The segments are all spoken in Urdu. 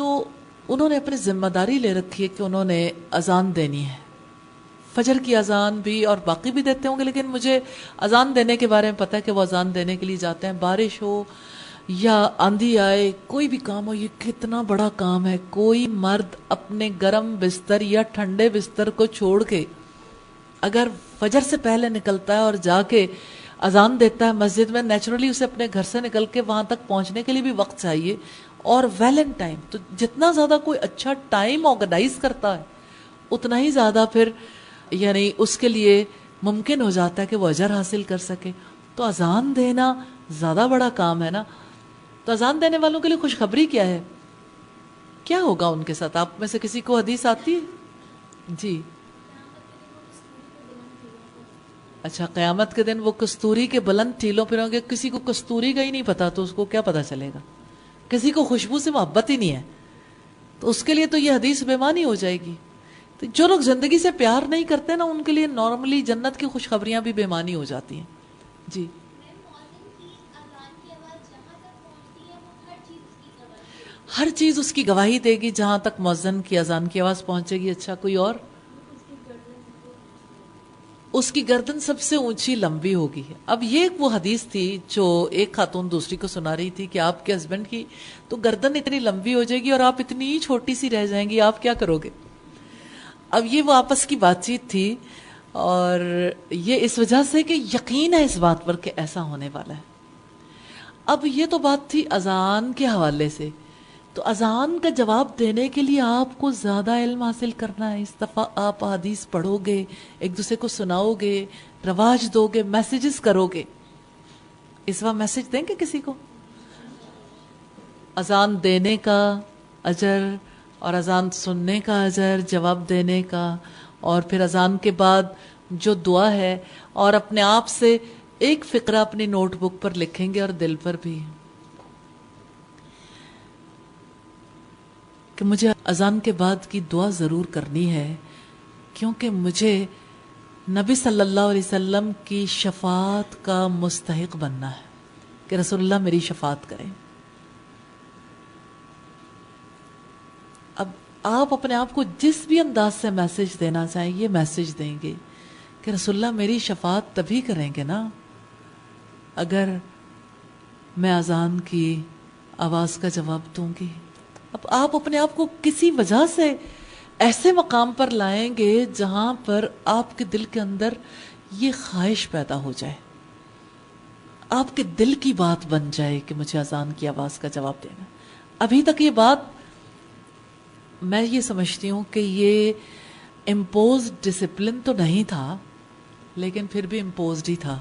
تو انہوں نے اپنی ذمہ داری لے رکھی ہے کہ انہوں نے اذان دینی ہے، فجر کی اذان بھی، اور باقی بھی دیتے ہوں گے، لیکن مجھے اذان دینے کے بارے میں پتہ ہے کہ وہ اذان دینے کے لیے جاتے ہیں، بارش ہو یا آندھی آئے، کوئی بھی کام ہو۔ یہ کتنا بڑا کام ہے، کوئی مرد اپنے گرم بستر یا ٹھنڈے بستر کو چھوڑ کے اگر فجر سے پہلے نکلتا ہے اور جا کے اذان دیتا ہے مسجد میں، نیچرلی اسے اپنے گھر سے نکل کے وہاں تک پہنچنے کے لیے بھی وقت چاہیے، اور ویل ان ٹائم۔ تو جتنا زیادہ کوئی اچھا ٹائم آرگنائز کرتا ہے اتنا ہی زیادہ پھر یعنی اس کے لیے ممکن ہو جاتا ہے کہ وہ اجر حاصل کر سکے۔ تو اذان دینا زیادہ بڑا کام ہے نا۔ تو اذان دینے والوں کے لیے خوشخبری کیا ہے؟ کیا ہوگا ان کے ساتھ؟ آپ میں سے کسی کو حدیث آتی ہے؟ جی اچھا، قیامت کے دن وہ کستوری کے بلند ٹیلوں پہ ہوں گے۔ کسی کو کستوری کا ہی نہیں پتا تو اس کو کیا پتا چلے گا؟ کسی کو خوشبو سے محبت ہی نہیں ہے تو اس کے لیے تو یہ حدیث بے معنی ہو جائے گی۔ تو جو لوگ زندگی سے پیار نہیں کرتے نا، ان کے لیے نارملی جنت کی خوشخبریاں بھی بے معنی ہو جاتی ہیں۔ جی ہر چیز اس کی گواہی دے گی جہاں تک مؤذن کی اذان کی آواز پہنچے گی۔ اچھا، کوئی اور؟ اس کی گردن سب سے اونچی لمبی ہوگی۔ اب یہ وہ حدیث تھی جو ایک خاتون دوسری کو سنا رہی تھی کہ آپ کے ہسبینڈ کی تو گردن اتنی لمبی ہو جائے گی اور آپ اتنی چھوٹی سی رہ جائیں گی، آپ کیا کرو گے؟ اب یہ وہ آپس کی بات چیت تھی، اور یہ اس وجہ سے کہ یقین ہے اس بات پر کہ ایسا ہونے والا ہے۔ اب یہ تو بات تھی اذان کے حوالے سے، تو اذان کا جواب دینے کے لیے آپ کو زیادہ علم حاصل کرنا ہے۔ اس دفعہ آپ حدیث پڑھو گے، ایک دوسرے کو سناؤ گے، رواج دو گے، میسیجز کرو گے۔ اس وقت میسیج دیں گے کسی کو؟ اذان دینے کا اجر اور اذان سننے کا اجر، جواب دینے کا، اور پھر اذان کے بعد جو دعا ہے، اور اپنے آپ سے ایک فقرہ اپنی نوٹ بک پر لکھیں گے اور دل پر بھی کہ مجھے اذان کے بعد کی دعا ضرور کرنی ہے، کیونکہ مجھے نبی صلی اللہ علیہ وسلم کی شفاعت کا مستحق بننا ہے کہ رسول اللہ میری شفاعت کریں۔ اب آپ اپنے آپ کو جس بھی انداز سے میسج دینا چاہیں یہ میسج دیں گے کہ رسول اللہ میری شفاعت تبھی کریں گے نا اگر میں اذان کی آواز کا جواب دوں گی۔ اب آپ اپنے آپ کو کسی وجہ سے ایسے مقام پر لائیں گے جہاں پر آپ کے دل کے اندر یہ خواہش پیدا ہو جائے، آپ کے دل کی بات بن جائے کہ مجھے اذان کی آواز کا جواب دینا۔ ابھی تک یہ بات میں یہ سمجھتی ہوں کہ یہ امپوزڈ ڈسپلن تو نہیں تھا، لیکن پھر بھی امپوزڈ ہی تھا۔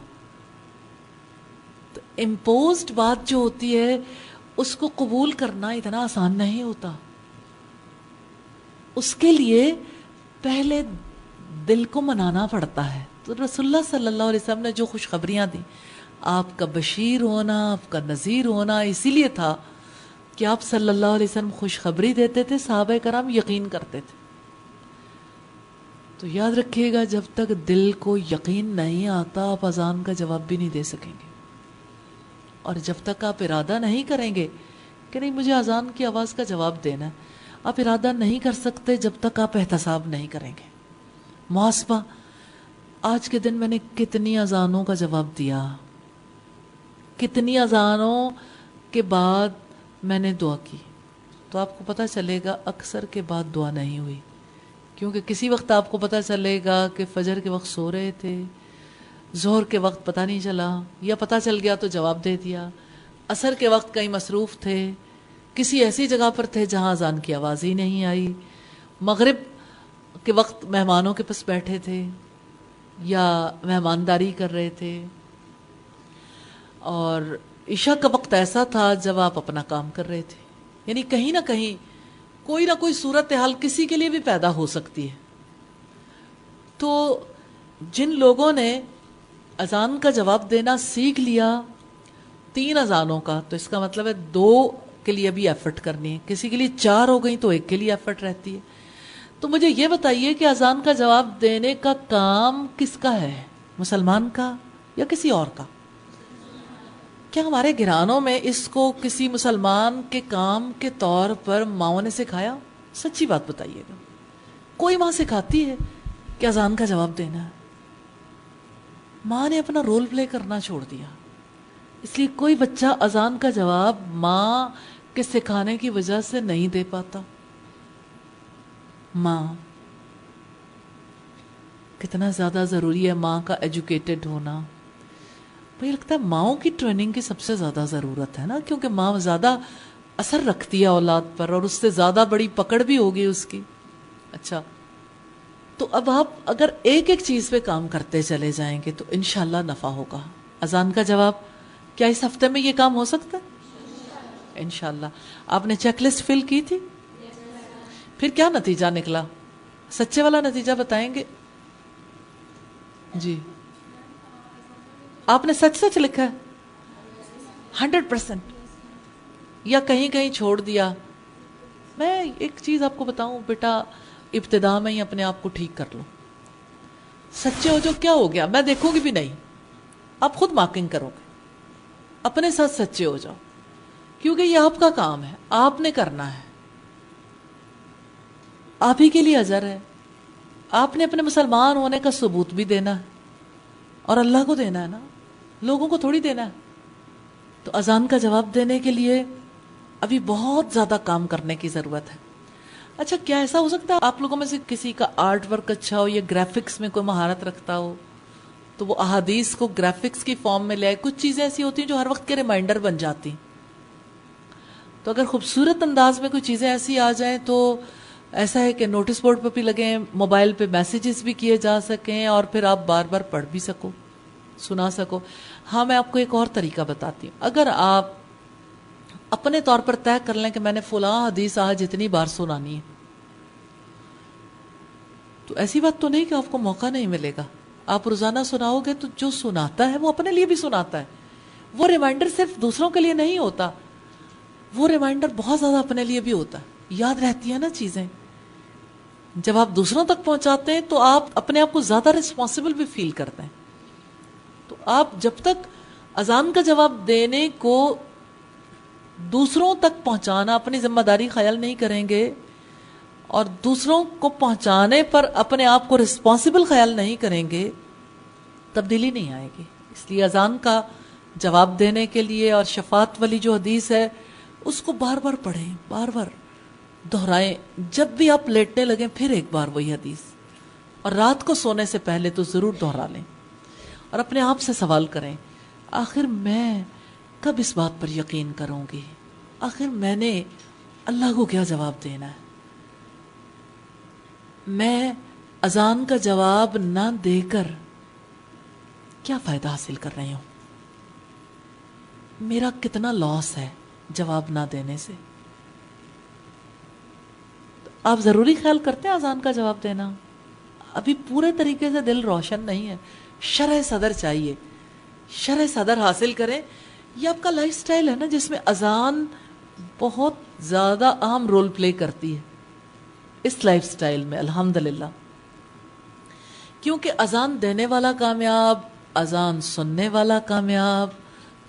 تو امپوزڈ بات جو ہوتی ہے اس کو قبول کرنا اتنا آسان نہیں ہوتا، اس کے لیے پہلے دل کو منانا پڑتا ہے۔ تو رسول اللہ صلی اللہ علیہ وسلم نے جو خوشخبریاں دیں، آپ کا بشیر ہونا، آپ کا نذیر ہونا اسی لیے تھا کہ آپ صلی اللہ علیہ وسلم خوشخبری دیتے تھے، صحابہ کرام یقین کرتے تھے۔ تو یاد رکھیے گا جب تک دل کو یقین نہیں آتا آپ اذان کا جواب بھی نہیں دے سکیں گے، اور جب تک آپ ارادہ نہیں کریں گے کہ نہیں مجھے اذان کی آواز کا جواب دینا ہے، آپ ارادہ نہیں کر سکتے جب تک آپ احتساب نہیں کریں گے۔ محاسبہ، آج کے دن میں نے کتنی اذانوں کا جواب دیا، کتنی اذانوں کے بعد میں نے دعا کی، تو آپ کو پتہ چلے گا اکثر کے بعد دعا نہیں ہوئی، کیونکہ کسی وقت آپ کو پتہ چلے گا کہ فجر کے وقت سو رہے تھے، ظہر کے وقت پتہ نہیں چلا، یا پتہ چل گیا تو جواب دے دیا، عصر کے وقت کہیں مصروف تھے، کسی ایسی جگہ پر تھے جہاں اذان کی آواز ہی نہیں آئی، مغرب کے وقت مہمانوں کے پاس بیٹھے تھے یا مہمانداری کر رہے تھے، اور عشاء کا وقت ایسا تھا جب آپ اپنا کام کر رہے تھے۔ یعنی کہیں نہ کہیں کوئی نہ کوئی صورتحال کسی کے لیے بھی پیدا ہو سکتی ہے۔ تو جن لوگوں نے اذان کا جواب دینا سیکھ لیا 3 اذانوں کا، تو اس کا مطلب ہے 2 کے لیے بھی ایفرٹ کرنی ہے، کسی کے لیے 4 ہو گئی تو 1 کے لیے ایفرٹ رہتی ہے۔ تو مجھے یہ بتائیے کہ اذان کا جواب دینے کا کام کس کا ہے، مسلمان کا یا کسی اور کا؟ کیا ہمارے گھرانوں میں اس کو کسی مسلمان کے کام کے طور پر ماؤں نے سکھایا؟ سچی بات بتائیے گا، کوئی ماں سکھاتی ہے کہ اذان کا جواب دینا ہے؟ ماں نے اپنا رول پلے کرنا چھوڑ دیا، اس لیے کوئی بچہ اذان کا جواب ماں کے سکھانے کی وجہ سے نہیں دے پاتا۔ ماں کتنا زیادہ ضروری ہے، ماں کا ایجوکیٹڈ ہونا۔ مجھے لگتا ہے ماؤں کی ٹریننگ کی سب سے زیادہ ضرورت ہے نا، کیونکہ ماں زیادہ اثر رکھتی ہے اولاد پر، اور اس سے زیادہ بڑی پکڑ بھی ہوگی اس کی۔ اچھا، تو اب آپ اگر ایک ایک چیز پہ کام کرتے چلے جائیں گے تو انشاءاللہ نفع ہوگا۔ اذان کا جواب کیا اس ہفتے میں یہ کام ہو سکتا ہے؟ انشاءاللہ۔ آپ نے چیک لسٹ فل کی تھی؟ پھر کیا نتیجہ نکلا؟ سچے والا نتیجہ بتائیں گے؟ جی، آپ نے سچ سچ لکھا ہے 100%، یا کہیں کہیں چھوڑ دیا؟ میں ایک چیز آپ کو بتاؤں بیٹا، ابتدا میں ہی اپنے آپ کو ٹھیک کر لو، سچے ہو جو کیا ہو گیا، میں دیکھوں گی بھی نہیں، آپ خود مارکنگ کرو گے، اپنے ساتھ سچے ہو جاؤ، کیونکہ یہ آپ کا کام ہے، آپ نے کرنا ہے، آپ ہی کے لیے اجر ہے، آپ نے اپنے مسلمان ہونے کا ثبوت بھی دینا ہے، اور اللہ کو دینا ہے نا، لوگوں کو تھوڑی دینا ہے۔ تو اذان کا جواب دینے کے لیے ابھی بہت زیادہ کام کرنے کی ضرورت ہے۔ اچھا، کیا ایسا ہو سکتا ہے آپ لوگوں میں سے کسی کا آرٹ ورک اچھا ہو یا گرافکس میں کوئی مہارت رکھتا ہو تو وہ احادیث کو گرافکس کی فارم میں لے آئے؟ کچھ چیزیں ایسی ہوتی ہیں جو ہر وقت کے ریمائنڈر بن جاتی، تو اگر خوبصورت انداز میں کوئی چیزیں ایسی آ جائیں تو ایسا ہے کہ نوٹس بورڈ پہ بھی لگیں، موبائل پہ میسیجز بھی کیے جا سکیں، اور پھر آپ بار بار پڑھ بھی سکو، سنا سکو۔ ہاں، میں آپ کو ایک اور طریقہ بتاتی ہوں۔ اگر آپ اپنے طور پر طے کر لیں کہ میں نے فلاں حدیث آج اتنی بار سنانی ہے، تو ایسی بات تو نہیں کہ آپ کو موقع نہیں ملے گا، آپ روزانہ سناؤ گے تو جو سناتا ہے وہ اپنے لیے بھی سناتا ہے، وہ ریمائنڈر صرف دوسروں کے لیے نہیں ہوتا، وہ ریمائنڈر بہت زیادہ اپنے لیے بھی ہوتا ہے، یاد رہتی ہیں نا چیزیں۔ جب آپ دوسروں تک پہنچاتے ہیں تو آپ اپنے آپ کو زیادہ رسپانسبل بھی فیل کرتے ہیں۔ تو آپ جب تک اذان کا جواب دینے کو دوسروں تک پہنچانا اپنی ذمہ داری خیال نہیں کریں گے، اور دوسروں کو پہنچانے پر اپنے آپ کو رسپانسبل خیال نہیں کریں گے، تبدیلی نہیں آئے گی۔ اس لیے اذان کا جواب دینے کے لیے اور شفاعت والی جو حدیث ہے اس کو بار بار پڑھیں، بار بار دہرائیں، جب بھی آپ لیٹنے لگیں پھر ایک بار وہی حدیث، اور رات کو سونے سے پہلے تو ضرور دہرا لیں، اور اپنے آپ سے سوال کریں، آخر میں کب اس بات پر یقین کروں گی؟ آخر میں نے اللہ کو کیا جواب دینا ہے؟ میں اذان کا جواب نہ دے کر کیا فائدہ حاصل کر رہی ہوں؟ میرا کتنا لاس ہے جواب نہ دینے سے؟ آپ ضروری خیال کرتے ہیں اذان کا جواب دینا؟ ابھی پورے طریقے سے دل روشن نہیں ہے، شرح صدر چاہیے، شرح صدر حاصل کریں۔ یہ آپ کا لائف سٹائل ہے نا جس میں اذان بہت زیادہ اہم رول پلے کرتی ہے، اس لائف سٹائل میں الحمدللہ، کیونکہ اذان دینے والا کامیاب، اذان سننے والا کامیاب،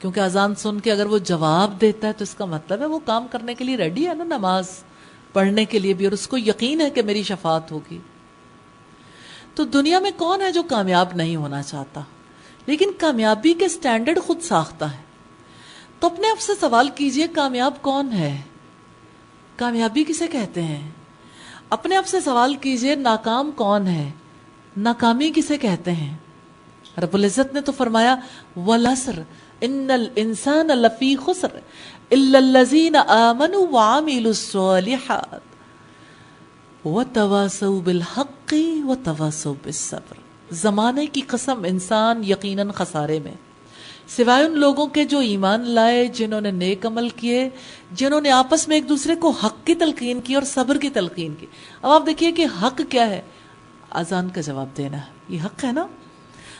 کیونکہ اذان سن کے اگر وہ جواب دیتا ہے تو اس کا مطلب ہے وہ کام کرنے کے لیے ریڈی ہے نا، نماز پڑھنے کے لیے بھی، اور اس کو یقین ہے کہ میری شفاعت ہوگی۔ تو دنیا میں کون ہے جو کامیاب نہیں ہونا چاہتا؟ لیکن کامیابی کے سٹینڈرڈ خود ساختہ ہے۔ تو اپنے آپ سے سوال کیجئے، کامیاب کون ہے؟ کامیابی کسے کہتے ہیں؟ اپنے آپ سے سوال کیجئے، ناکام کون ہے؟ ناکامی کسے کہتے ہیں؟ رب العزت نے تو فرمایا وَالْعَصْرِ إِنَّ الْإِنسَانَ لَفِي خُسْرٍ إِلَّا الَّذِينَ آمَنُوا وَعَمِلُوا الصَّالِحَاتِ وَتَوَاصَوْا بِالْحَقِّ وَتَوَاصَوْا بِالصَّبْرِ۔ زمانے کی قسم، انسان یقیناً خسارے میں، سوائے ان لوگوں کے جو ایمان لائے، جنہوں نے نیک عمل کیے، جنہوں نے آپس میں ایک دوسرے کو حق کی تلقین کی اور صبر کی تلقین کی۔ اب آپ دیکھیے کہ حق کیا ہے؟ اذان کا جواب دینا ہے، یہ حق ہے نا۔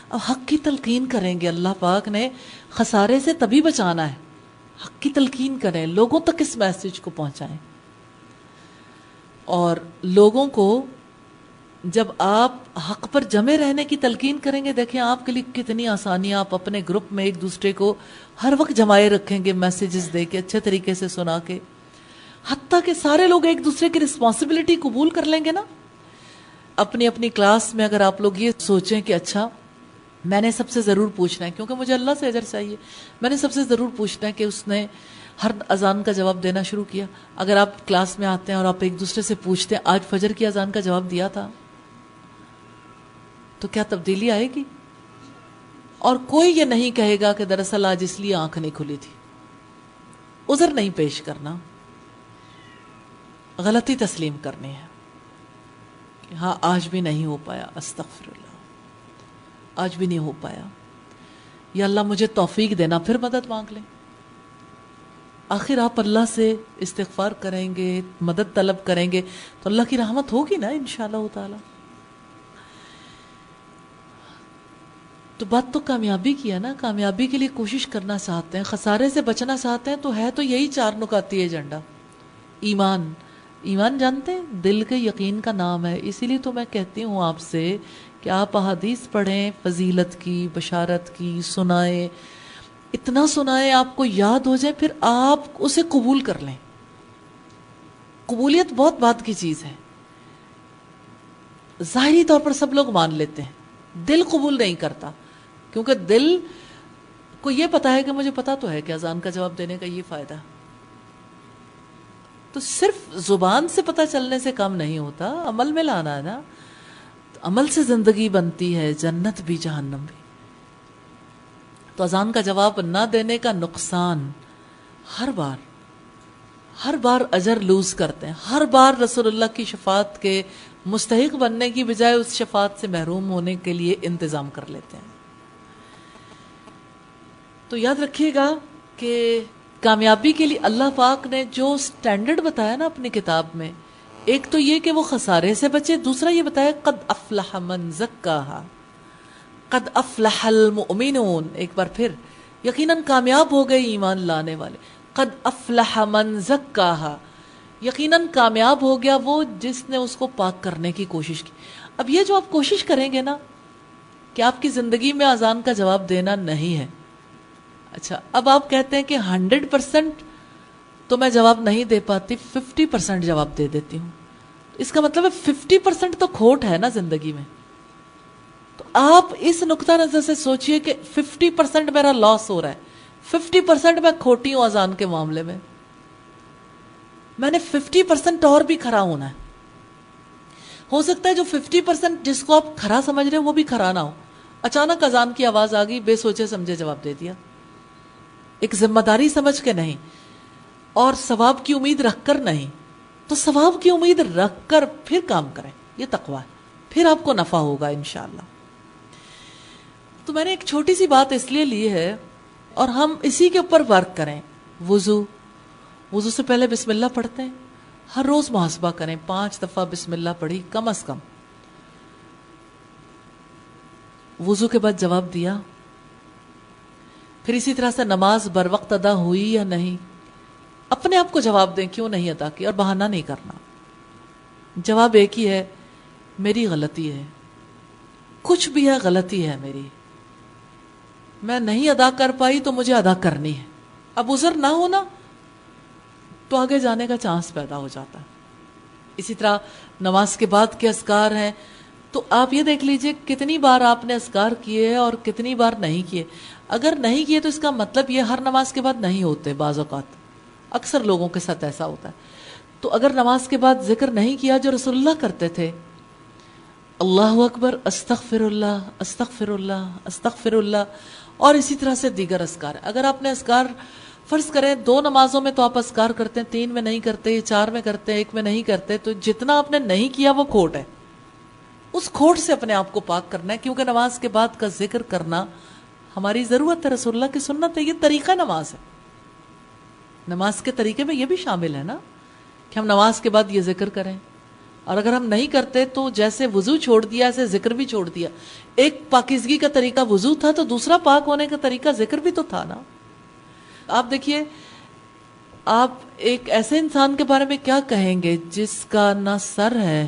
اب حق کی تلقین کریں گے، اللہ پاک نے خسارے سے تبھی بچانا ہے، حق کی تلقین کریں، لوگوں تک اس میسج کو پہنچائیں، اور لوگوں کو جب آپ حق پر جمے رہنے کی تلقین کریں گے، دیکھیں آپ کے لیے کتنی آسانی، آپ اپنے گروپ میں ایک دوسرے کو ہر وقت جمائے رکھیں گے، میسیجز دے کے، اچھے طریقے سے سنا کے، حتیٰ کہ سارے لوگ ایک دوسرے کی رسپانسبلٹی قبول کر لیں گے نا. اپنی اپنی کلاس میں اگر آپ لوگ یہ سوچیں کہ اچھا میں نے سب سے ضرور پوچھنا ہے، کیونکہ مجھے اللہ سے اجر چاہیے، میں نے سب سے ضرور پوچھنا ہے کہ اس نے ہر اذان کا جواب دینا شروع کیا. اگر آپ کلاس میں آتے ہیں اور آپ ایک دوسرے سے پوچھتے ہیں آج فجر کی اذان کا جواب دیا تھا، تو کیا تبدیلی آئے گی؟ اور کوئی یہ نہیں کہے گا کہ دراصل آج اس لیے آنکھ نہیں کھلی تھی. عذر نہیں پیش کرنا، غلطی تسلیم کرنی ہے کہ ہاں آج بھی نہیں ہو پایا، استغفر اللہ، آج بھی نہیں ہو پایا، یا اللہ مجھے توفیق دینا، پھر مدد مانگ لیں. آخر آپ اللہ سے استغفار کریں گے، مدد طلب کریں گے تو اللہ کی رحمت ہوگی نا انشاءاللہ تعالی. تو بات تو کامیابی کی ہے نا، کامیابی کے لیے کوشش کرنا چاہتے ہیں، خسارے سے بچنا چاہتے ہیں، تو ہے تو یہی 4 نکاتی ایجنڈا. ایمان، ایمان جانتے ہیں دل کے یقین کا نام ہے. اسی لیے تو میں کہتی ہوں آپ سے کہ آپ احادیث پڑھیں فضیلت کی، بشارت کی، سنائیں، اتنا سنائیں آپ کو یاد ہو جائے، پھر آپ اسے قبول کر لیں. قبولیت بہت بات کی چیز ہے. ظاہری طور پر سب لوگ مان لیتے ہیں، دل قبول نہیں کرتا، کیونکہ دل کو یہ پتا ہے کہ مجھے پتا تو ہے کہ اذان کا جواب دینے کا یہ فائدہ. تو صرف زبان سے پتہ چلنے سے کام نہیں ہوتا، عمل میں لانا ہے نا. عمل سے زندگی بنتی ہے، جنت بھی جہنم بھی. تو اذان کا جواب نہ دینے کا نقصان، ہر بار اجر لوز کرتے ہیں، ہر بار رسول اللہ کی شفاعت کے مستحق بننے کی بجائے اس شفاعت سے محروم ہونے کے لیے انتظام کر لیتے ہیں. تو یاد رکھیے گا کہ کامیابی کے لیے اللہ پاک نے جو سٹینڈرڈ بتایا نا اپنی کتاب میں، ایک تو یہ کہ وہ خسارے سے بچے، دوسرا یہ بتایا قد افلح من زکاہا، قد افلح المؤمنون. ایک بار پھر یقیناً کامیاب ہو گئے ایمان لانے والے. قد افلح من زکاہا، یقیناً کامیاب ہو گیا وہ جس نے اس کو پاک کرنے کی کوشش کی. اب یہ جو آپ کوشش کریں گے نا کہ آپ کی زندگی میں اذان کا جواب دینا نہیں ہے، اچھا اب آپ کہتے ہیں کہ 100% تو میں جواب نہیں دے پاتی، 50% جواب دے دیتی ہوں. اس کا مطلب ہے 50% تو کھوٹ ہے نا زندگی میں. تو آپ اس نقطہ نظر سے سوچئے کہ 50% میرا لاس ہو رہا ہے، 50% میں کھوٹی ہوں اذان کے معاملے میں. میں نے 50% اور بھی کھرا ہونا ہے. ہو سکتا ہے جو 50% جس کو آپ کھرا سمجھ رہے ہیں وہ بھی کھرا نہ ہو. اچانک اذان کی آواز آ گئی، بے سوچے سمجھے جواب دے دیا، ایک ذمہ داری سمجھ کے نہیں اور ثواب کی امید رکھ کر نہیں. تو ثواب کی امید رکھ کر پھر کام کریں، یہ تقویٰ ہے، پھر آپ کو نفع ہوگا انشاءاللہ. تو میں نے ایک چھوٹی سی بات اس لیے لی ہے اور ہم اسی کے اوپر ورک کریں. وضو سے پہلے بسم اللہ پڑھتے ہیں، ہر روز محاسبہ کریں 5 دفعہ بسم اللہ پڑھی کم از کم. وضو کے بعد جواب دیا، پھر اسی طرح سے نماز بر وقت ادا ہوئی یا نہیں، اپنے آپ کو جواب دیں کیوں نہیں ادا کی، اور بہانہ نہیں کرنا. جواب ایک ہی ہے، میری غلطی ہے، کچھ بھی ہے غلطی ہے میری، میں نہیں ادا کر پائی تو مجھے ادا کرنی ہے. اب عذر نہ ہونا تو آگے جانے کا چانس پیدا ہو جاتا ہے. اسی طرح نماز کے بعد کے اذکار ہیں، تو آپ یہ دیکھ لیجئے کتنی بار آپ نے اذکار کیے اور کتنی بار نہیں کیے. اگر نہیں کیے تو اس کا مطلب یہ ہر نماز کے بعد نہیں ہوتے، بعض اوقات اکثر لوگوں کے ساتھ ایسا ہوتا ہے. تو اگر نماز کے بعد ذکر نہیں کیا جو رسول اللہ کرتے تھے، اللہ اکبر، استغفر اللہ، استغفر اللہ، استغفر اللہ، اور اسی طرح سے دیگر اذکار. اگر آپ نے اذکار فرض کریں 2 نمازوں میں تو آپ اذکار کرتے ہیں، 3 میں نہیں کرتے، 4 میں کرتے ہیں، 1 میں نہیں کرتے، تو جتنا آپ نے نہیں کیا وہ کھوٹ ہے. اس کھوٹ سے اپنے آپ کو پاک کرنا ہے، کیونکہ نماز کے بعد کا ذکر کرنا ہماری ضرورت ہے، رسول اللہ کی سنت ہے، یہ طریقہ نماز ہے. نماز کے طریقے میں یہ بھی شامل ہے نا کہ ہم نماز کے بعد یہ ذکر کریں، اور اگر ہم نہیں کرتے تو جیسے وضو چھوڑ دیا ایسے ذکر بھی چھوڑ دیا. ایک پاکیزگی کا طریقہ وضو تھا تو دوسرا پاک ہونے کا طریقہ ذکر بھی تو تھا نا. آپ دیکھیے، آپ ایک ایسے انسان کے بارے میں کیا کہیں گے جس کا نہ سر ہے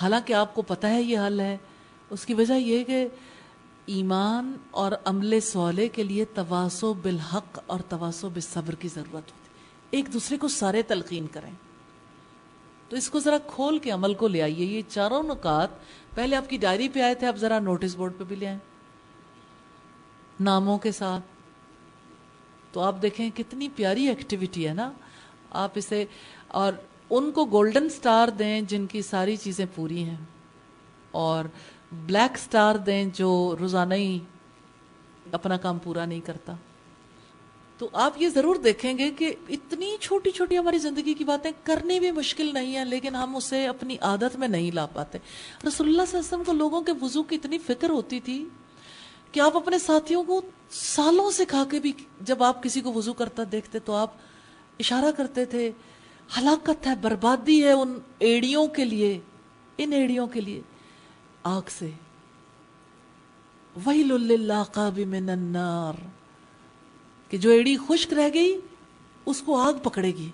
حالانکہ آپ کو پتہ ہے یہ حل ہے. اس کی وجہ یہ کہ ایمان اور عمل صالح کے لیے تواصو بالحق اور تواصو بالصبر کی ضرورت ہوتی ہے. ایک دوسرے کو سارے تلقین کریں. تو اس کو ذرا کھول کے عمل کو لے آئیے. یہ چاروں نکات پہلے آپ کی ڈائری پہ آئے تھے، اب ذرا نوٹس بورڈ پہ بھی لے آئیں ناموں کے ساتھ. تو آپ دیکھیں کتنی پیاری ایکٹیویٹی ہے نا. آپ اسے اور ان کو گولڈن سٹار دیں جن کی ساری چیزیں پوری ہیں، اور بلیک سٹار دیں جو روزانہ ہی اپنا کام پورا نہیں کرتا. تو آپ یہ ضرور دیکھیں گے کہ اتنی چھوٹی چھوٹی ہماری زندگی کی باتیں کرنی بھی مشکل نہیں ہیں، لیکن ہم اسے اپنی عادت میں نہیں لا پاتے. رسول اللہ صلی اللہ علیہ وسلم کو لوگوں کے وضو کی اتنی فکر ہوتی تھی کہ آپ اپنے ساتھیوں کو سالوں سکھا کے بھی جب آپ کسی کو وضو کرتا دیکھتے تو آپ اشارہ کرتے تھے ہلاکت ہے، بربادی ہے ان ایڑیوں کے لیے، ان ایڑیوں کے لیے آگ سے. وَيْلٌ لِّلْعَقَابِ مِنَ النَّارِ، کہ جو ایڑی خشک رہ گئی اس کو آگ پکڑے گی.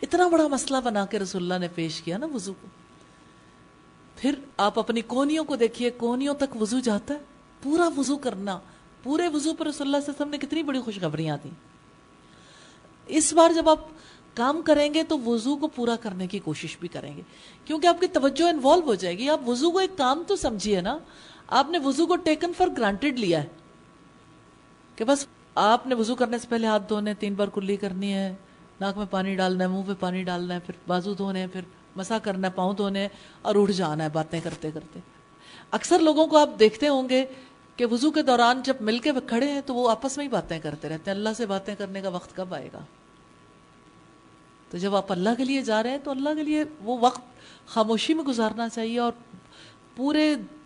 اتنا بڑا مسئلہ بنا کے رسول اللہ نے پیش کیا نا وضو کو. پھر آپ اپنی کونیوں کو دیکھیے، کونیوں تک وضو جاتا ہے. پورا وضو کرنا، پورے وضو پر رسول اللہ صلی اللہ علیہ وسلم نے کتنی بڑی خوشخبریاں دیں. اس بار جب آپ کام کریں گے تو وضو کو پورا کرنے کی کوشش بھی کریں گے، کیونکہ آپ کی توجہ انوالو ہو جائے گی. آپ وضو کو ایک کام تو سمجھیے نا. آپ نے وضو کو ٹیکن فار گرانٹیڈ لیا ہے کہ بس آپ نے وضو کرنے سے پہلے ہاتھ دھونے، 3 بار کلی کرنی ہے، ناک میں پانی ڈالنا ہے، منہ پہ پانی ڈالنا ہے، پھر بازو دھونے، پھر مسح کرنا ہے، پاؤں دھونے، اور اٹھ جانا ہے باتیں کرتے کرتے. اکثر لوگوں کو آپ دیکھتے ہوں گے کہ وضو کے دوران جب مل کے کھڑے ہیں تو وہ آپس میں ہی باتیں کرتے رہتے ہیں. اللہ سے باتیں کرنے کا وقت کب آئے گا؟ تو جب آپ اللہ کے لیے جا رہے ہیں تو اللہ کے لیے وہ وقت خاموشی میں گزارنا چاہیے اور پورے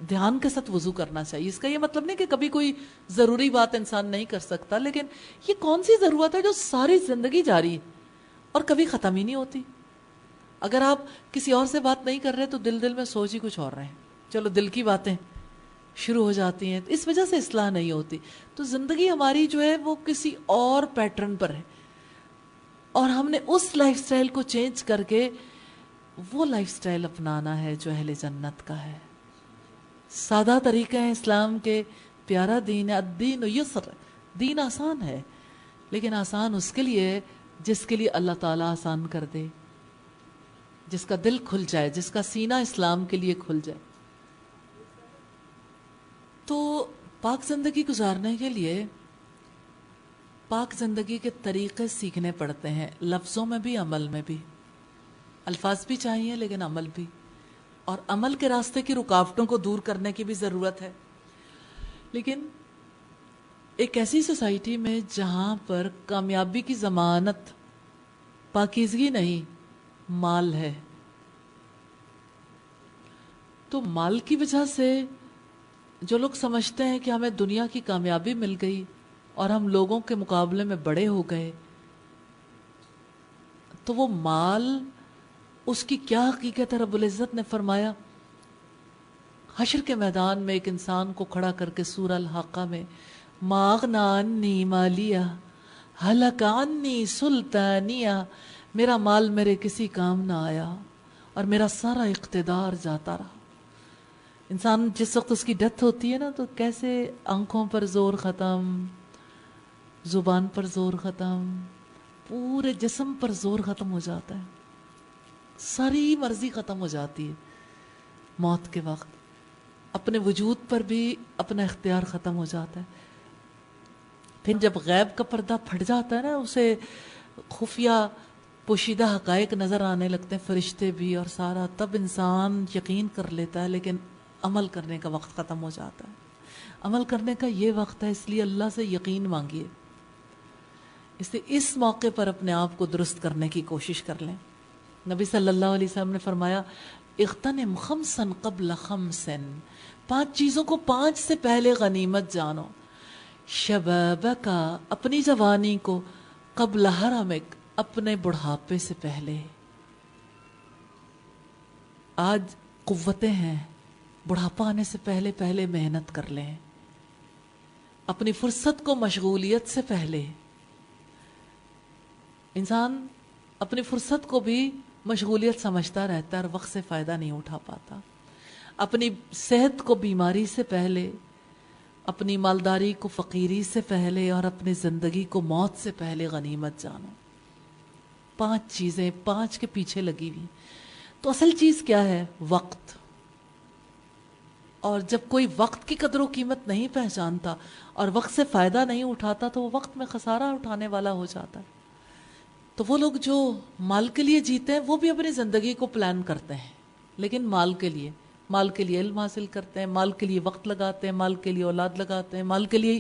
دھیان کے ساتھ وضو کرنا چاہیے. اس کا یہ مطلب نہیں کہ کبھی کوئی ضروری بات انسان نہیں کر سکتا، لیکن یہ کون سی ضرورت ہے جو ساری زندگی جاری ہے اور کبھی ختم ہی نہیں ہوتی. اگر آپ کسی اور سے بات نہیں کر رہے تو دل میں سوچ ہی کچھ اور رہے ہیں، چلو دل کی باتیں شروع ہو جاتی ہیں، اس وجہ سے اصلاح نہیں ہوتی. تو زندگی ہماری جو ہے وہ کسی اور پیٹرن پر ہے، اور ہم نے اس لائف سٹائل کو چینج کر کے وہ لائف سٹائل اپنانا ہے جو اہل جنت کا ہے. سادہ طریقے ہیں اسلام کے، پیارا دین ہے. الدین یسر، دین آسان ہے، لیکن آسان اس کے لیے جس کے لیے اللہ تعالیٰ آسان کر دے، جس کا دل کھل جائے، جس کا سینہ اسلام کے لیے کھل جائے. تو پاک زندگی گزارنے کے لیے پاک زندگی کے طریقے سیکھنے پڑتے ہیں، لفظوں میں بھی، عمل میں بھی. الفاظ بھی چاہیے لیکن عمل بھی، اور عمل کے راستے کی رکاوٹوں کو دور کرنے کی بھی ضرورت ہے. لیکن ایک ایسی سوسائٹی میں جہاں پر کامیابی کی ضمانت پاکیزگی نہیں، مال ہے، تو مال کی وجہ سے جو لوگ سمجھتے ہیں کہ ہمیں دنیا کی کامیابی مل گئی اور ہم لوگوں کے مقابلے میں بڑے ہو گئے، تو وہ مال، اس کی کیا حقیقت ہے؟ رب العزت نے فرمایا حشر کے میدان میں ایک انسان کو کھڑا کر کے سورہ الحاقہ میں، ما اغنی عنی مالیہ ہلک عنی سلطانیہ، میرا مال میرے کسی کام نہ آیا اور میرا سارا اقتدار جاتا رہا. انسان جس وقت اس کی ڈیتھ ہوتی ہے نا تو کیسے آنکھوں پر زور ختم، زبان پر زور ختم، پورے جسم پر زور ختم ہو جاتا ہے، ساری مرضی ختم ہو جاتی ہے موت کے وقت. اپنے وجود پر بھی اپنا اختیار ختم ہو جاتا ہے. پھر جب غیب کا پردہ پھٹ جاتا ہے نا، اسے خفیہ پوشیدہ حقائق نظر آنے لگتے ہیں، فرشتے بھی اور سارا، تب انسان یقین کر لیتا ہے، لیکن عمل کرنے کا وقت ختم ہو جاتا ہے. عمل کرنے کا یہ وقت ہے، اس لیے اللہ سے یقین مانگیے. اس لیے اس موقع پر اپنے آپ کو درست کرنے کی کوشش کر لیں. نبی صلی اللہ علیہ وسلم نے فرمایا اغتنم خمسا قبل خمس، 5 چیزوں کو 5 سے پہلے غنیمت جانو. شبابک، اپنی جوانی کو، قبل حرمک، اپنے بڑھاپے سے پہلے. آج قوتیں ہیں، بڑھاپا آنے سے پہلے پہلے محنت کر لیں. اپنی فرصت کو مشغولیت سے پہلے. انسان اپنی فرصت کو بھی مشغولیت سمجھتا رہتا ہے اور وقت سے فائدہ نہیں اٹھا پاتا. اپنی صحت کو بیماری سے پہلے، اپنی مالداری کو فقیری سے پہلے، اور اپنی زندگی کو موت سے پہلے غنیمت جانو. 5 چیزیں، 5 کے پیچھے لگی ہوئی. تو اصل چیز کیا ہے؟ وقت. اور جب کوئی وقت کی قدر و قیمت نہیں پہچانتا اور وقت سے فائدہ نہیں اٹھاتا تو وہ وقت میں خسارہ اٹھانے والا ہو جاتا ہے. تو وہ لوگ جو مال کے لیے جیتے ہیں وہ بھی اپنی زندگی کو پلان کرتے ہیں، لیکن مال کے لیے علم حاصل کرتے ہیں، مال کے لیے وقت لگاتے ہیں، مال کے لیے اولاد لگاتے ہیں، مال کے لیے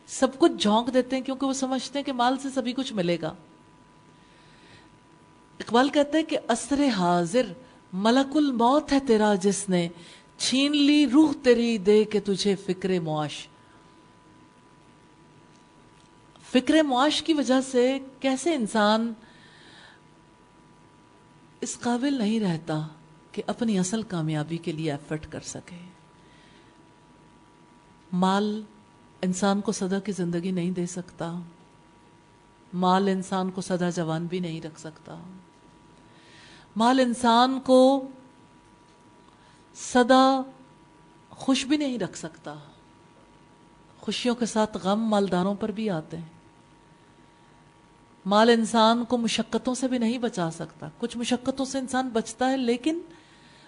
سب کچھ جھونک دیتے ہیں، کیونکہ وہ سمجھتے ہیں کہ مال سے سبھی کچھ ملے گا. اقبال کہتے ہیں کہ عصر حاضر ملک الموت ہے تیرا، جس نے چھین لی روح تیری دے کے تجھے فکر معاش. فکر معاش کی وجہ سے کیسے انسان اس قابل نہیں رہتا کہ اپنی اصل کامیابی کے لیے ایفرٹ کر سکے. مال انسان کو سدا کی زندگی نہیں دے سکتا، مال انسان کو سدا جوان بھی نہیں رکھ سکتا، مال انسان کو سدا خوش بھی نہیں رکھ سکتا. خوشیوں کے ساتھ غم مالداروں پر بھی آتے ہیں. مال انسان کو مشقتوں سے بھی نہیں بچا سکتا. کچھ مشقتوں سے انسان بچتا ہے، لیکن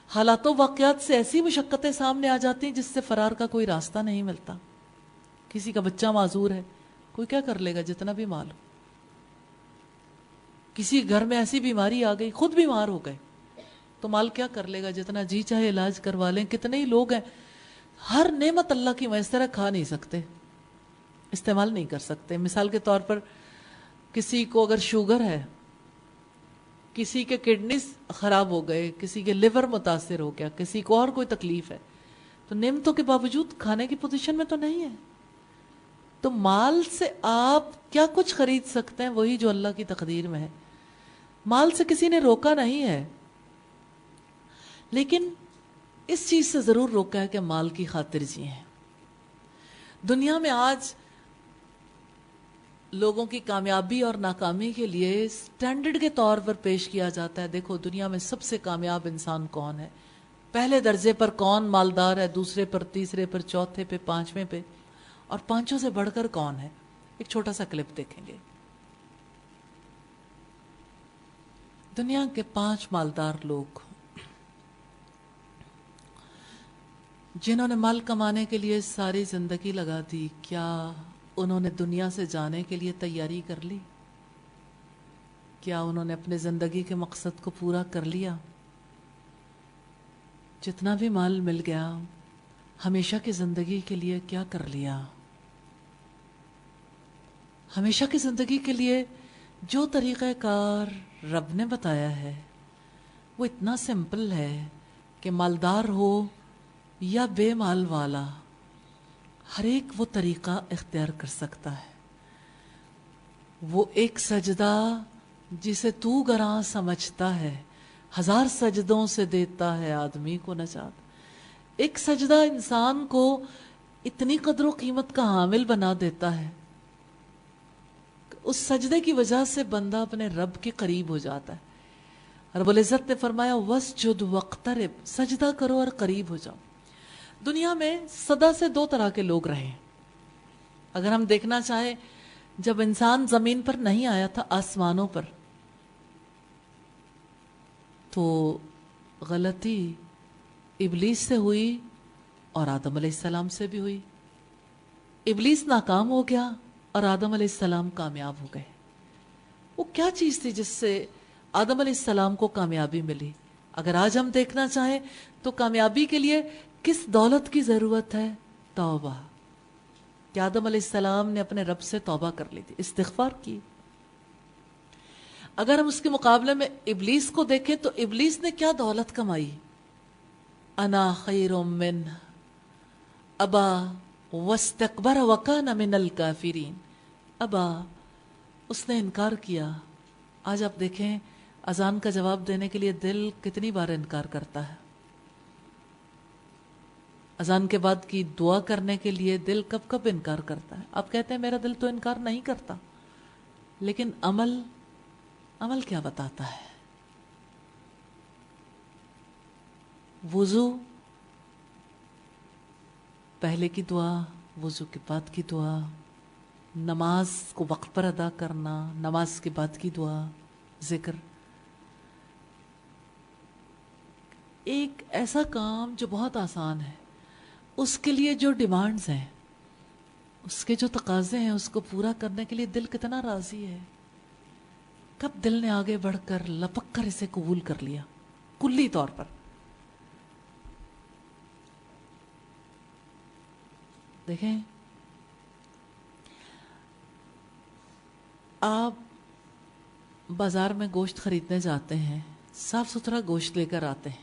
حالات و واقعات سے ایسی مشقتیں سامنے آ جاتی ہیں جس سے فرار کا کوئی راستہ نہیں ملتا. کسی کا بچہ معذور ہے، کوئی کیا کر لے گا جتنا بھی مال ہو. کسی گھر میں ایسی بیماری آ گئی، خود بیمار ہو گئے، تو مال کیا کر لے گا؟ جتنا جی چاہے علاج کروا لیں. کتنے ہی لوگ ہیں ہر نعمت اللہ کی میسر ہے، کھا نہیں سکتے، استعمال نہیں کر سکتے. مثال کے طور پر کسی کو اگر شوگر ہے، کسی کے کڈنیز خراب ہو گئے، کسی کے لیور متاثر ہو گیا، کسی کو اور کوئی تکلیف ہے، تو نعمتوں کے باوجود کھانے کی پوزیشن میں تو نہیں ہے. تو مال سے آپ کیا کچھ خرید سکتے ہیں؟ وہی جو اللہ کی تقدیر میں ہے. مال سے کسی نے روکا نہیں ہے، لیکن اس چیز سے ضرور روکا ہے کہ مال کی خاطر جیئیں. دنیا میں آج لوگوں کی کامیابی اور ناکامی کے لیے سٹینڈرڈ کے طور پر پیش کیا جاتا ہے. دیکھو دنیا میں سب سے کامیاب انسان کون ہے، پہلے درجے پر کون مالدار ہے، دوسرے پر، تیسرے پر، چوتھے پہ، پانچویں پہ، اور پانچوں سے بڑھ کر کون ہے. ایک چھوٹا سا کلپ دیکھیں گے. دنیا کے 5 مالدار لوگ جنہوں نے مال کمانے کے لیے ساری زندگی لگا دی، کیا انہوں نے دنیا سے جانے کے لیے تیاری کر لی؟ کیا انہوں نے اپنے زندگی کے مقصد کو پورا کر لیا؟ جتنا بھی مال مل گیا ہمیشہ کی زندگی کے لیے کیا کر لیا؟ ہمیشہ کی زندگی کے لیے جو طریقہ کار رب نے بتایا ہے وہ اتنا سمپل ہے کہ مالدار ہو یا بے مال والا، ہر ایک وہ طریقہ اختیار کر سکتا ہے. وہ ایک سجدہ جسے تو گراں سمجھتا ہے، 1000 سجدوں سے دیتا ہے آدمی کو نجات. ایک سجدہ انسان کو اتنی قدر و قیمت کا حامل بنا دیتا ہے، اس سجدے کی وجہ سے بندہ اپنے رب کے قریب ہو جاتا ہے. رب العزت نے فرمایا وَاسْجُدْ وَاقْتَرِبْ، سجدہ کرو اور قریب ہو جاؤ. دنیا میں سدا سے 2 طرح کے لوگ رہے. اگر ہم دیکھنا چاہیں، جب انسان زمین پر نہیں آیا تھا، آسمانوں پر، تو غلطی ابلیس سے ہوئی اور آدم علیہ السلام سے بھی ہوئی. ابلیس ناکام ہو گیا اور آدم علیہ السلام کامیاب ہو گئے. وہ کیا چیز تھی جس سے آدم علیہ السلام کو کامیابی ملی؟ اگر آج ہم دیکھنا چاہیں تو کامیابی کے لیے کس دولت کی ضرورت ہے؟ توبہ. کہ آدم علیہ السلام نے اپنے رب سے توبہ کر لی تھی، استغفار کی. اگر ہم اس کے مقابلے میں ابلیس کو دیکھیں تو ابلیس نے کیا دولت کمائی؟ انا خیر من ابا واستکبر وکان من الکافرین. ابا، اس نے انکار کیا. آج آپ دیکھیں اذان کا جواب دینے کے لیے دل کتنی بار انکار کرتا ہے. اذان کے بعد کی دعا کرنے کے لیے دل کب کب انکار کرتا ہے. آپ کہتے ہیں میرا دل تو انکار نہیں کرتا، لیکن عمل کیا بتاتا ہے؟ وضو پہلے کی دعا، وضو کے بعد کی دعا، نماز کو وقت پر ادا کرنا، نماز کے بعد کی دعا، ذکر، ایک ایسا کام جو بہت آسان ہے، اس کے لیے جو ڈیمانڈز ہیں، اس کے جو تقاضے ہیں، اس کو پورا کرنے کے لیے دل کتنا راضی ہے. کب دل نے آگے بڑھ کر لپک کر اسے قبول کر لیا کلی طور پر. دیکھیں، آپ بازار میں گوشت خریدنے جاتے ہیں، صاف ستھرا گوشت لے کر آتے ہیں.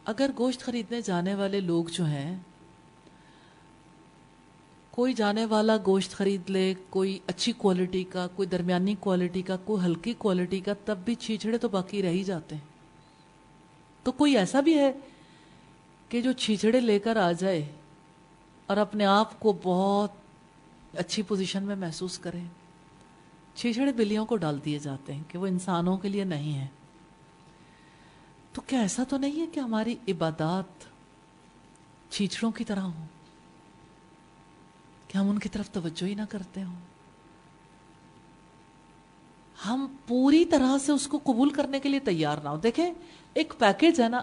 اگر گوشت خریدنے جانے والے لوگ جو ہیں، کوئی جانے والا گوشت خرید لے، کوئی اچھی کوالٹی کا، کوئی درمیانی کوالٹی کا، کوئی ہلکی کوالٹی کا، تب بھی چھیچڑے تو باقی رہ ہی جاتے ہیں. تو کوئی ایسا بھی ہے کہ جو چھیچڑے لے کر آ جائے اور اپنے آپ کو بہت اچھی پوزیشن میں محسوس کرے؟ چھیچڑے بلیوں کو ڈال دیے جاتے ہیں کہ وہ انسانوں کے لیے نہیں ہیں. تو کیا ایسا تو نہیں ہے کہ ہماری عبادات چھیچڑوں کی طرح ہوں، کہ ہم ان کی طرف توجہ ہی نہ کرتے ہوں؟ ہم پوری طرح سے اس کو قبول کرنے کے لیے تیار نہ ہو. دیکھیں، ایک پیکج ہے نا،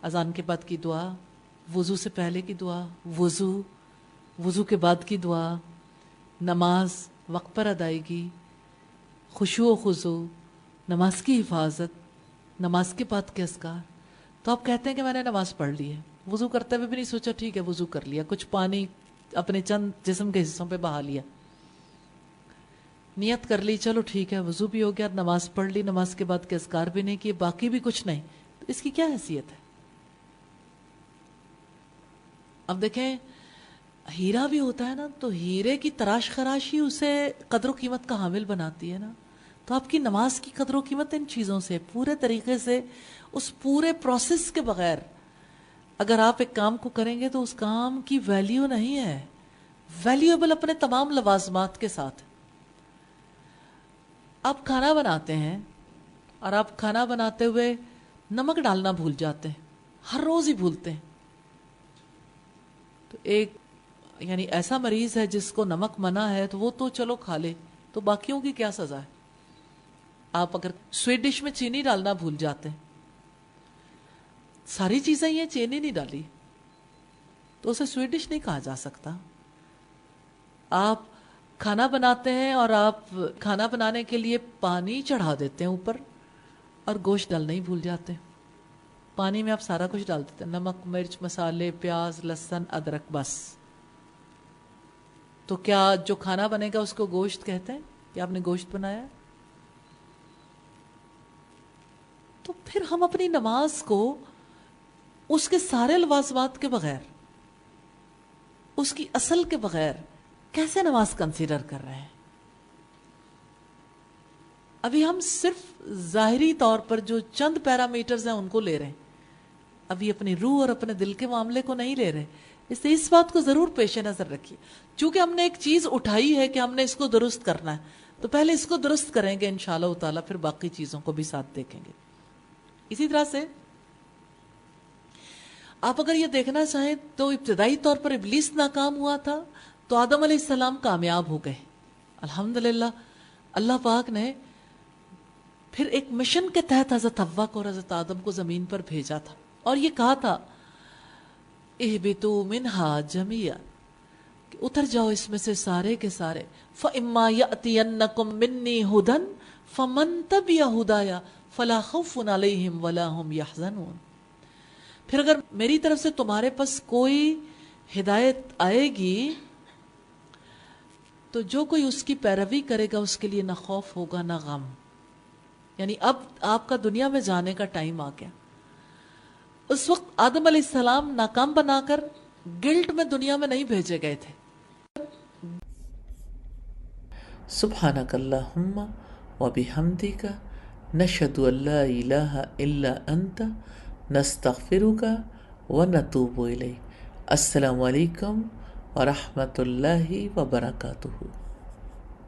اذان کے بعد کی دعا، وضو سے پہلے کی دعا، وضو کے بعد کی دعا، نماز وقت پر ادائیگی، خشوع و خضوع، نماز کی حفاظت، نماز کے بعد کے اذکار. تو آپ کہتے ہیں کہ میں نے نماز پڑھ لی ہے، وضو کرتے ہوئے بھی نہیں سوچا ٹھیک ہے وضو کر لیا، کچھ پانی اپنے چند جسم کے حصوں پہ بہا لیا، نیت کر لی، چلو ٹھیک ہے وضو بھی ہو گیا، نماز پڑھ لی، نماز کے بعد کے اذکار بھی نہیں کیے، باقی بھی کچھ نہیں، تو اس کی کیا حیثیت ہے؟ اب دیکھیں، ہیرا بھی ہوتا ہے نا، تو ہیرے کی تراش خراش ہی اسے قدر و قیمت کا حامل بناتی ہے نا. تو آپ کی نماز کی قدر و قیمت ان چیزوں سے پورے طریقے سے، اس پورے پروسیس کے بغیر اگر آپ ایک کام کو کریں گے تو اس کام کی ویلیو نہیں ہے. ویلیوبل اپنے تمام لوازمات کے ساتھ. آپ کھانا بناتے ہیں اور آپ کھانا بناتے ہوئے نمک ڈالنا بھول جاتے ہیں، ہر روز ہی بھولتے ہیں. تو ایک یعنی ایسا مریض ہے جس کو نمک منع ہے تو وہ تو چلو کھا لے، تو باقیوں کی کیا سزا ہے؟ آپ اگر سویٹ ڈش میں چینی ڈالنا بھول جاتے ہیں، ساری چیزیں یہ چینی نہیں ڈالی تو اسے سویٹ ڈش نہیں کہا جا سکتا. آپ کھانا بناتے ہیں اور آپ کھانا بنانے کے لیے پانی چڑھا دیتے ہیں اوپر اور گوشت ڈالنا ہی بھول جاتے ہیں. پانی میں آپ سارا کچھ ڈال دیتے ہیں، نمک، مرچ، مسالے، پیاز، لہسن، ادرک، بس. تو کیا جو کھانا بنے گا اس کو گوشت کہتے ہیں کہ آپ نے گوشت بنایا؟ تو پھر ہم اپنی نماز کو اس کے سارے لوازمات کے بغیر، اس کی اصل کے بغیر کیسے نماز کنسیڈر کر رہے ہیں؟ ابھی ہم صرف ظاہری طور پر جو چند پیرامیٹرز ہیں ان کو لے رہے ہیں، ابھی اپنی روح اور اپنے دل کے معاملے کو نہیں لے رہے. اس لیے اس بات کو ضرور پیش نظر رکھیے، چونکہ ہم نے ایک چیز اٹھائی ہے کہ ہم نے اس کو درست کرنا ہے، تو پہلے اس کو درست کریں گے انشاءاللہ تعالیٰ، پھر باقی چیزوں کو بھی ساتھ دیکھیں گے. اسی طرح سے آپ اگر یہ دیکھنا چاہیں تو ابتدائی طور پر ابلیس ناکام ہوا تھا تو آدم علیہ السلام کامیاب ہو گئے. الحمدللہ اللہ پاک نے پھر ایک مشن کے تحت حضرت حوا کو اور حضرت آدم کو زمین پر بھیجا تھا اور یہ کہا تھا اہبطوا منہا جمیعا، کہ اتر جاؤ اس میں سے سارے کے سارے. فَإِمَّا يَأْتِيَنَّكُم مِّنِّي هُدًى فَمَن تَبِعَ هُدَايَ فَلَا خَوْفٌ عَلَيْهِمْ وَلَا هُمْ يَحْزَنُونَ. پھر اگر میری طرف سے تمہارے پاس کوئی ہدایت آئے گی تو جو کوئی اس کی پیروی کرے گا اس کے لیے نہ خوف ہوگا نہ غم. یعنی اب آپ کا دنیا میں جانے کا ٹائم آ گیا. اس وقت آدم علیہ السلام ناکام بنا کر گلٹ میں دنیا میں نہیں بھیجے گئے تھے. سبحانک اللہم و بحمدک نشہد ان لا الہ الا انت نستغفرک و نتوب الیک. السلام علیکم ورحمۃ اللہ وبرکاتہ.